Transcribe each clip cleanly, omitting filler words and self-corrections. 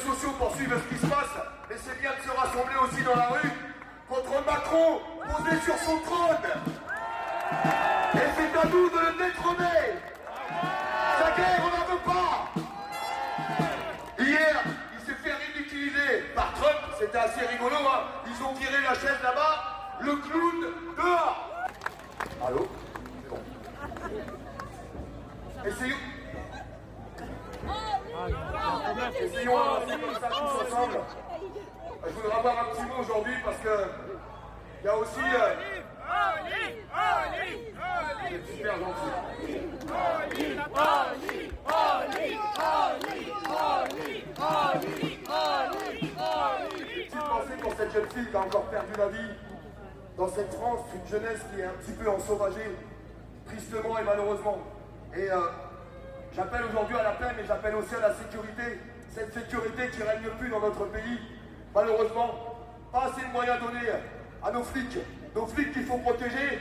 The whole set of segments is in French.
sociaux pour suivre ce qui se passe, mais c'est bien de se rassembler aussi dans la rue contre Macron, posé sur son trône. Et c'est à nous de le détrôner. Sa guerre, on n'en veut pas. Hier, il s'est fait ridiculiser par Trump, c'était assez rigolo, hein. Ils ont tiré la chaise là-bas, le clown dehors. Allô? C'est bon. Essayons. Essayons ça tous ensemble. Je voudrais avoir un petit mot aujourd'hui parce que il y a aussi... c'est super gentil. Petite pensée pour cette jeune fille qui a encore perdu la vie dans cette France, une jeunesse qui est un petit peu ensauvagée, tristement et malheureusement. Et j'appelle aujourd'hui à la paix, mais j'appelle aussi à la sécurité, cette sécurité qui ne règne plus dans notre pays. Malheureusement, pas assez de moyens donnés à nos flics qu'il faut protéger,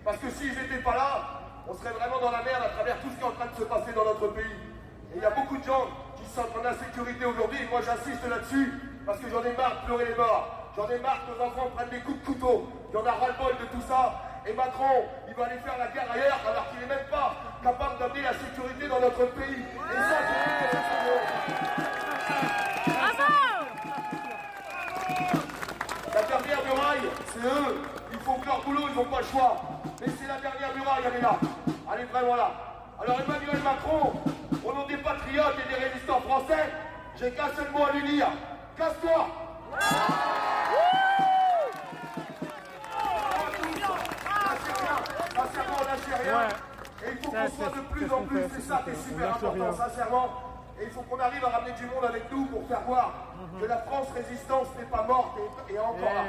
parce que s'ils n'étaient pas là, on serait vraiment dans la merde à travers tout ce qui est en train de se passer dans notre pays. Et il y a beaucoup de gens qui se sentent en insécurité aujourd'hui, et moi j'insiste là-dessus, parce que j'en ai marre de pleurer les morts, j'en ai marre que nos enfants prennent des coups de couteau, il y en a ras-le-bol de tout ça, et Macron, il va aller faire la guerre ailleurs, alors qu'il n'est même pas capable d'amener la sécurité dans notre pays. Et ça, c'est tout ce que la dernière muraille, c'est eux. Ils font que leur boulot, ils n'ont pas le choix. Mais c'est la dernière muraille, elle est là. Elle est vraiment là. Alors Emmanuel Macron, au nom des patriotes et des résistants français, j'ai qu'un seul mot à lui dire. Casse-toi. Sincèrement, lâchez rien. Et il faut qu'on soit de plus en plus, c'est ça qui est super important, sincèrement. Et il faut qu'on arrive à ramener du monde avec nous pour faire voir que la France résistance n'est pas morte et est encore là.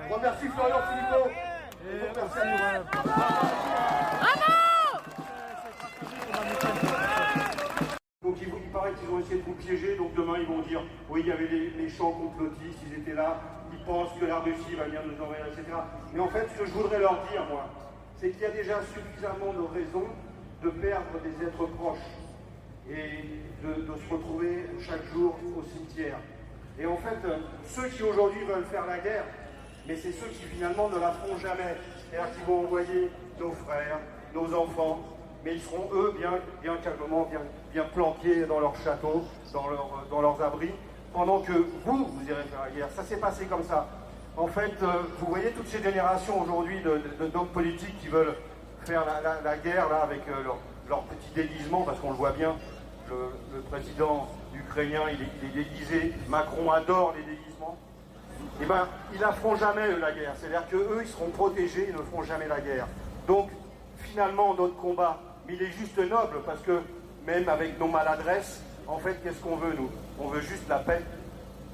Je remercie Florian Philippot. Et je remercie à Donc il paraît qu'ils ont essayé de vous piéger, donc demain ils vont dire oui, il y avait les champs complotistes, ils étaient là, ils pensent que la Russie va venir nous envahir, etc. Mais en fait, ce que je voudrais leur dire, moi, c'est qu'il y a déjà suffisamment de raisons de perdre des êtres proches et de se retrouver chaque jour au cimetière. Et en fait, ceux qui aujourd'hui veulent faire la guerre, mais c'est ceux qui finalement ne la feront jamais. C'est-à-dire qu'ils vont envoyer nos frères, nos enfants, mais ils seront eux bien calmement, bien planqués dans leur château, dans leurs abris, pendant que vous irez faire la guerre. Ça s'est passé comme ça. En fait, vous voyez toutes ces générations aujourd'hui d'hommes politiques qui veulent faire la guerre là, avec leur petit déguisement, parce qu'on le voit bien, le président ukrainien, il est déguisé, Macron adore les déguisements. Eh bien, ils ne la feront jamais, eux, la guerre. C'est-à-dire qu'eux, ils seront protégés, ils ne feront jamais la guerre. Donc, finalement, notre combat, il est juste noble, parce que même avec nos maladresses, en fait, qu'est-ce qu'on veut, nous? On veut juste la paix.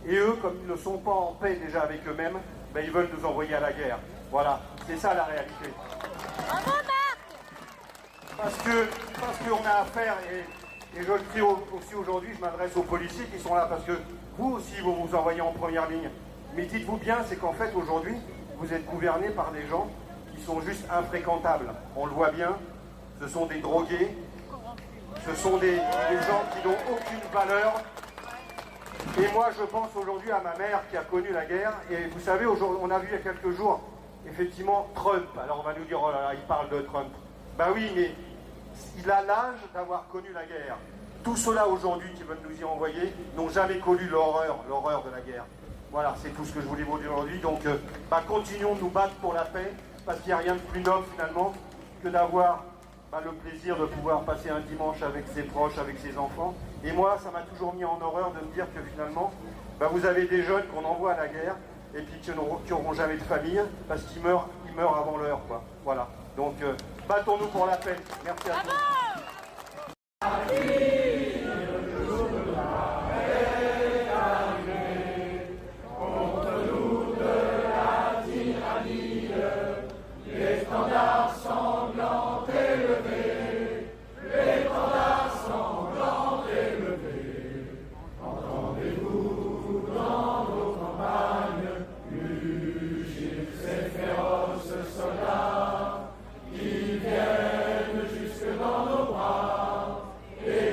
Et eux, comme ils ne sont pas en paix déjà avec eux-mêmes, ben, ils veulent nous envoyer à la guerre. Voilà, c'est ça la réalité. Parce qu'on a affaire, et je le crie aussi aujourd'hui, je m'adresse aux policiers qui sont là, parce que vous aussi, vous vous envoyez en première ligne. Mais dites-vous bien, c'est qu'en fait, aujourd'hui, vous êtes gouverné par des gens qui sont juste infréquentables. On le voit bien, ce sont des drogués, ce sont des gens qui n'ont aucune valeur. Et moi, je pense aujourd'hui à ma mère qui a connu la guerre. Et vous savez, aujourd'hui, on a vu il y a quelques jours, effectivement, Trump. Alors on va nous dire, oh là là, il parle de Trump. Ben oui, mais il a l'âge d'avoir connu la guerre. Tous ceux-là aujourd'hui qui veulent nous y envoyer n'ont jamais connu l'horreur de la guerre. Voilà, c'est tout ce que je voulais vous dire aujourd'hui. Donc, continuons de nous battre pour la paix, parce qu'il n'y a rien de plus noble finalement que d'avoir le plaisir de pouvoir passer un dimanche avec ses proches, avec ses enfants. Et moi, ça m'a toujours mis en horreur de me dire que finalement, vous avez des jeunes qu'on envoie à la guerre et puis qui n'auront jamais de famille parce qu'ils meurent avant l'heure, quoi. Voilà. Donc, battons-nous pour la paix. Merci à tous. Soldats qui viennent jusque dans nos bras et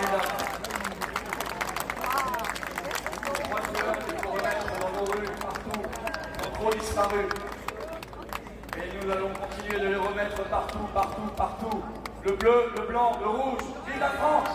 mesdames. Trois couleurs qu'il faut remettre dans nos rues, partout, ont trop disparu. Et nous allons continuer de les remettre partout, partout, partout. Le bleu, le blanc, le rouge. Vive la France!